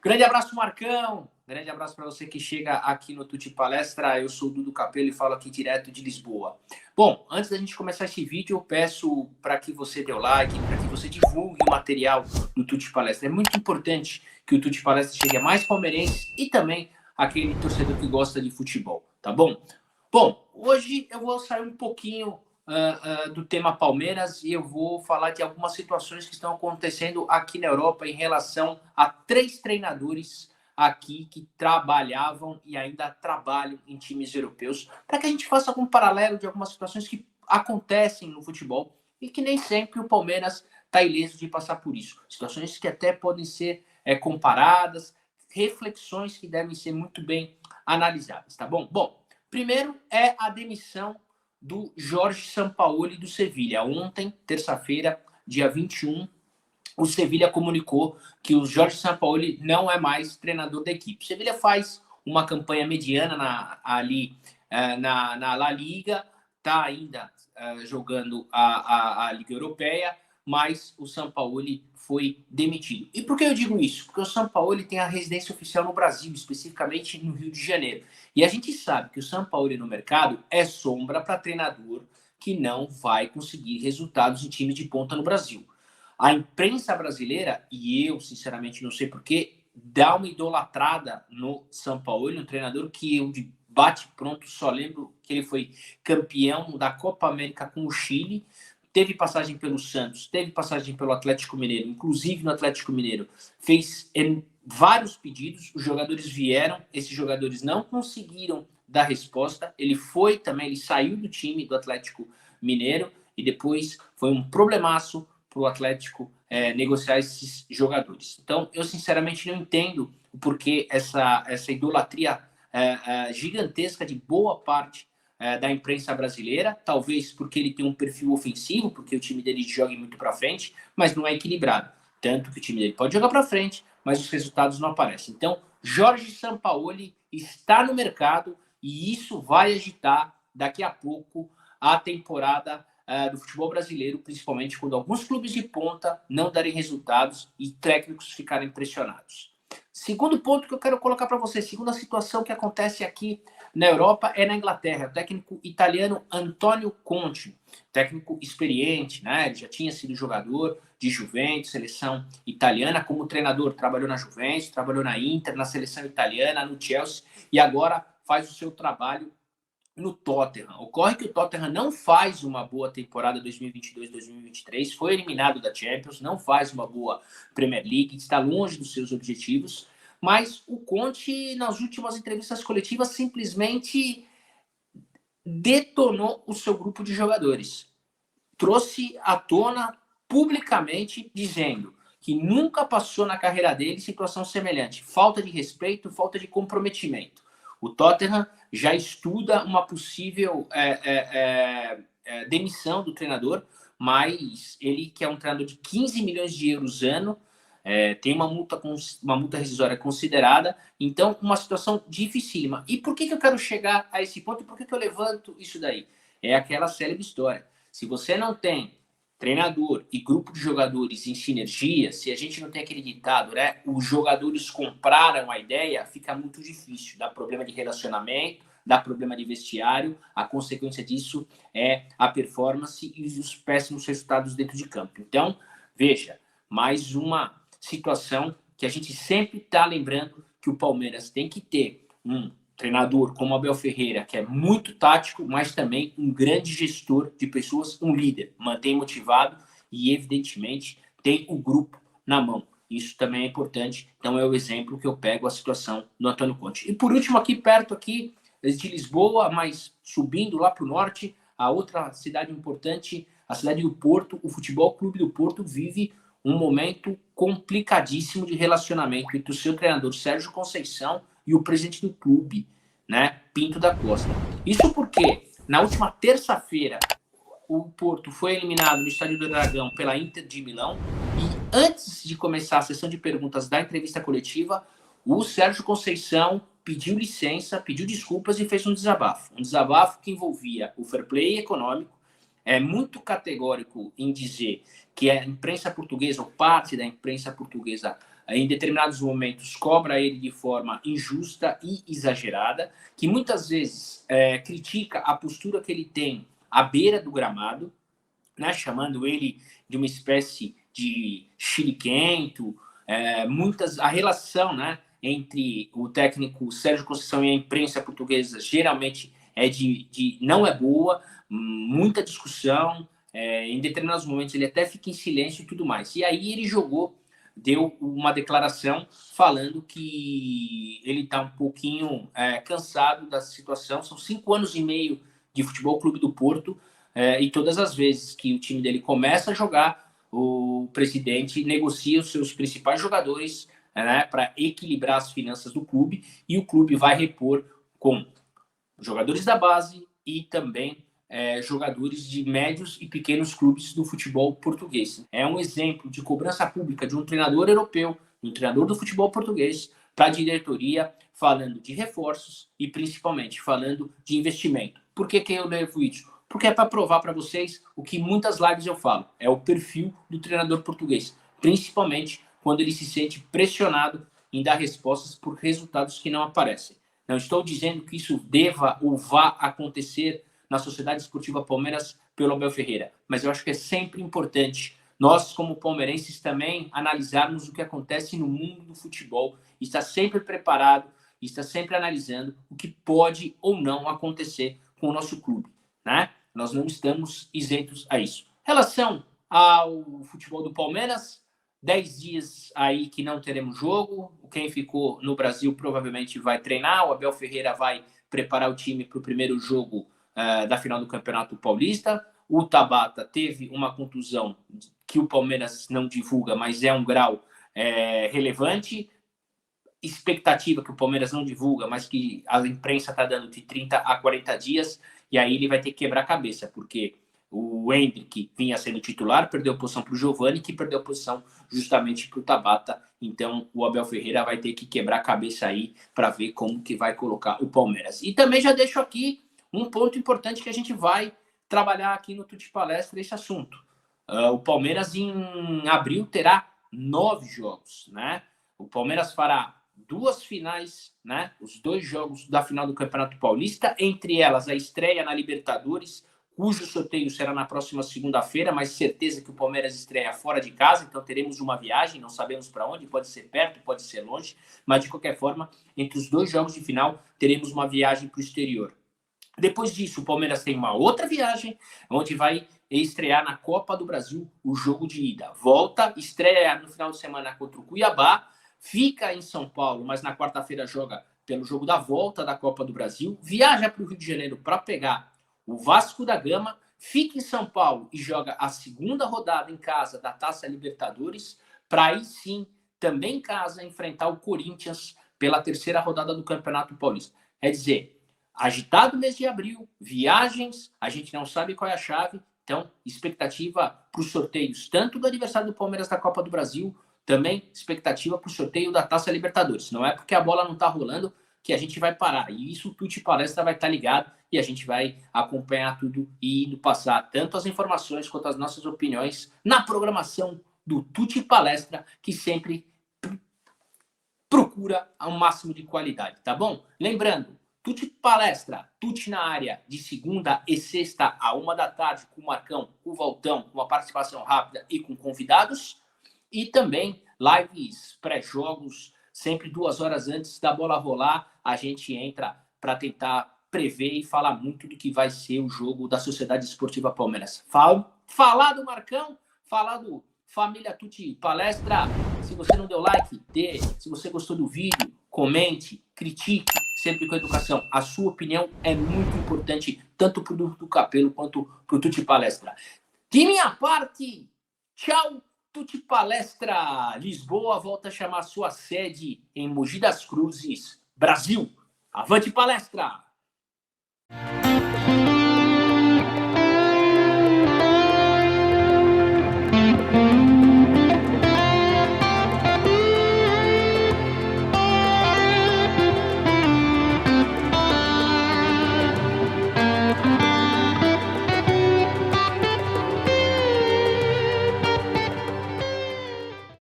Grande abraço, Marcão. Grande abraço para você que chega aqui no Tuti Palestra. Eu sou o Dudu Capello e falo aqui direto de Lisboa. Bom, antes da gente começar esse vídeo, eu peço para que você dê o like, para que você divulgue o material do Tuti Palestra. É muito importante que o Tuti Palestra chegue a mais palmeirenses e também aquele torcedor que gosta de futebol, tá bom? Bom, hoje eu vou sair um pouquinho do tema Palmeiras e eu vou falar de algumas situações que estão acontecendo aqui na Europa em relação a 3 treinadores aqui que trabalhavam e ainda trabalham em times europeus, para que a gente faça algum paralelo de algumas situações que acontecem no futebol e que nem sempre o Palmeiras está ileso de passar por isso. Situações que até podem ser comparadas, reflexões que devem ser muito bem analisadas, tá bom? Bom, primeiro é a demissão do Jorge Sampaoli do Sevilha. Ontem, terça-feira, dia 21, o Sevilha comunicou que o Jorge Sampaoli não é mais treinador da equipe. O Sevilha faz uma campanha mediana ali na La Liga, está ainda jogando a Liga Europeia, mas o Sampaoli foi demitido. E por que eu digo isso? Porque o Sampaoli tem a residência oficial no Brasil, especificamente no Rio de Janeiro. E a gente sabe que o Sampaoli no mercado é sombra para treinador que não vai conseguir resultados em time de ponta no Brasil. A imprensa brasileira, e eu sinceramente não sei porquê, dá uma idolatrada no Sampaoli, um treinador que eu de bate-pronto só lembro que ele foi campeão da Copa América com o Chile, teve passagem pelo Santos, teve passagem pelo Atlético Mineiro, inclusive no Atlético Mineiro, fez vários pedidos, os jogadores vieram, esses jogadores não conseguiram dar resposta, ele saiu do time do Atlético Mineiro e depois foi um problemaço para o Atlético negociar esses jogadores. Então, eu sinceramente não entendo o porquê essa idolatria gigantesca de boa parte da imprensa brasileira, talvez porque ele tem um perfil ofensivo, porque o time dele joga muito para frente, mas não é equilibrado. Tanto que o time dele pode jogar para frente, mas os resultados não aparecem. Então, Jorge Sampaoli está no mercado e isso vai agitar daqui a pouco a temporada do futebol brasileiro, principalmente quando alguns clubes de ponta não darem resultados e técnicos ficarem pressionados. Segundo ponto que eu quero colocar para você, segunda situação que acontece aqui na Europa é na Inglaterra. O técnico italiano Antonio Conte, técnico experiente, né? Ele já tinha sido jogador de Juventus, seleção italiana, como treinador, trabalhou na Juventus, trabalhou na Inter, na seleção italiana, no Chelsea, e agora faz o seu trabalho no Tottenham. Ocorre que o Tottenham não faz uma boa temporada 2022-2023, foi eliminado da Champions, não faz uma boa Premier League, está longe dos seus objetivos, mas o Conte, nas últimas entrevistas coletivas, simplesmente detonou o seu grupo de jogadores. Trouxe à tona publicamente dizendo que nunca passou na carreira dele situação semelhante. Falta de respeito, falta de comprometimento. O Tottenham já estuda uma possível demissão do treinador, mas ele, que é um treinador de 15 milhões de euros ano, tem uma multa rescisória considerada, então uma situação dificílima. E por que eu quero chegar a esse ponto? Por que eu levanto isso daí? É aquela célebre história. Se você não tem treinador e grupo de jogadores em sinergia, se a gente não tem aquele ditado, né? Os jogadores compraram a ideia, fica muito difícil. Dá problema de relacionamento, dá problema de vestiário. A consequência disso é a performance e os péssimos resultados dentro de campo. Então, veja, mais uma situação que a gente sempre está lembrando que o Palmeiras tem que ter um treinador como Abel Ferreira, que é muito tático, mas também um grande gestor de pessoas, um líder, mantém motivado e, evidentemente, tem o grupo na mão. Isso também é importante. Então, é o exemplo que eu pego a situação do Antônio Conte. E, por último, aqui perto aqui de Lisboa, mas subindo lá para o norte, a outra cidade importante, a cidade do Porto, o Futebol Clube do Porto vive um momento complicadíssimo de relacionamento entre o seu treinador Sérgio Conceição e o presidente do clube, né, Pinto da Costa. Isso porque, na última terça-feira, o Porto foi eliminado no Estádio do Dragão pela Inter de Milão e antes de começar a sessão de perguntas da entrevista coletiva, o Sérgio Conceição pediu licença, pediu desculpas e fez um desabafo. Um desabafo que envolvia o fair play econômico, é muito categórico em dizer que a imprensa portuguesa, ou parte da imprensa portuguesa, em determinados momentos cobra ele de forma injusta e exagerada, que muitas vezes critica a postura que ele tem à beira do gramado, né, chamando ele de uma espécie de chiliquento, a relação, né, entre o técnico Sérgio Conceição e a imprensa portuguesa geralmente não é boa, muita discussão, em determinados momentos ele até fica em silêncio e tudo mais. E aí ele deu uma declaração falando que ele está um pouquinho cansado da situação. São 5 anos e meio de Futebol Clube do Porto, e todas as vezes que o time dele começa a jogar, o presidente negocia os seus principais jogadores, né, para equilibrar as finanças do clube, e o clube vai repor com jogadores da base e também jogadores de médios e pequenos clubes do futebol português. É um exemplo de cobrança pública de um treinador europeu, um treinador do futebol português, para a diretoria, falando de reforços e principalmente falando de investimento. Por que eu levo isso? Porque é para provar para vocês o que muitas lives eu falo, é o perfil do treinador português, principalmente quando ele se sente pressionado em dar respostas por resultados que não aparecem. Não estou dizendo que isso deva ou vá acontecer na Sociedade Esportiva Palmeiras pelo Abel Ferreira, mas eu acho que é sempre importante nós, como palmeirenses, também analisarmos o que acontece no mundo do futebol, estar sempre preparado, estar sempre analisando o que pode ou não acontecer com o nosso clube, né? Nós não estamos isentos a isso. Em relação ao futebol do Palmeiras, 10 dias aí que não teremos jogo. Quem ficou no Brasil provavelmente vai treinar. O Abel Ferreira vai preparar o time para o primeiro jogo da final do Campeonato Paulista. O Tabata teve uma contusão que o Palmeiras não divulga, mas é um grau relevante. Expectativa que o Palmeiras não divulga, mas que a imprensa está dando de 30 a 40 dias. E aí ele vai ter que quebrar a cabeça, porque o Hendrick vinha sendo titular, perdeu posição para o Giovani, que perdeu posição justamente para o Tabata. Então o Abel Ferreira vai ter que quebrar a cabeça aí para ver como que vai colocar o Palmeiras. E também já deixo aqui um ponto importante que a gente vai trabalhar aqui no Tuti Palestra, esse assunto. O Palmeiras em abril terá 9 jogos, né? O Palmeiras fará 2 finais, né? Os 2 jogos da final do Campeonato Paulista, entre elas a estreia na Libertadores, cujo sorteio será na próxima segunda-feira, mas certeza que o Palmeiras estreia fora de casa, então teremos uma viagem, não sabemos para onde, pode ser perto, pode ser longe, mas de qualquer forma, entre os 2 jogos de final, teremos uma viagem para o exterior. Depois disso, o Palmeiras tem uma outra viagem, onde vai estrear na Copa do Brasil o jogo de ida. Volta, estreia no final de semana contra o Cuiabá, fica em São Paulo, mas na quarta-feira joga pelo jogo da volta da Copa do Brasil, viaja para o Rio de Janeiro para pegar o Vasco da Gama, fica em São Paulo e joga a segunda rodada em casa da Taça Libertadores, para aí sim, também em casa, enfrentar o Corinthians pela terceira rodada do Campeonato Paulista. Quer dizer, agitado mês de abril, viagens, a gente não sabe qual é a chave, então expectativa para os sorteios, tanto do aniversário do Palmeiras da Copa do Brasil, também expectativa para o sorteio da Taça Libertadores. Não é porque a bola não está rolando que a gente vai parar. E isso o Tuti Palestra vai estar ligado e a gente vai acompanhar tudo e indo passar tanto as informações quanto as nossas opiniões na programação do Tuti Palestra, que sempre procura o máximo de qualidade, tá bom? Lembrando, Tuti Palestra, Tuti na área, de segunda e sexta a 1 da tarde, com o Marcão, com o Valtão, com uma participação rápida e com convidados. E também lives, pré-jogos, sempre 2 horas antes da bola rolar, a gente entra para tentar prever e falar muito do que vai ser o jogo da Sociedade Esportiva Palmeiras. Falar do Marcão, falar do Família Tuti Palestra. Se você não deu like, dê. Se você gostou do vídeo, comente, critique, sempre com educação. A sua opinião é muito importante, tanto para o do Capelo quanto para o Tuti Palestra. De minha parte, tchau! Tuti Palestra Lisboa volta a chamar sua sede em Mogi das Cruzes, Brasil. Avante palestra!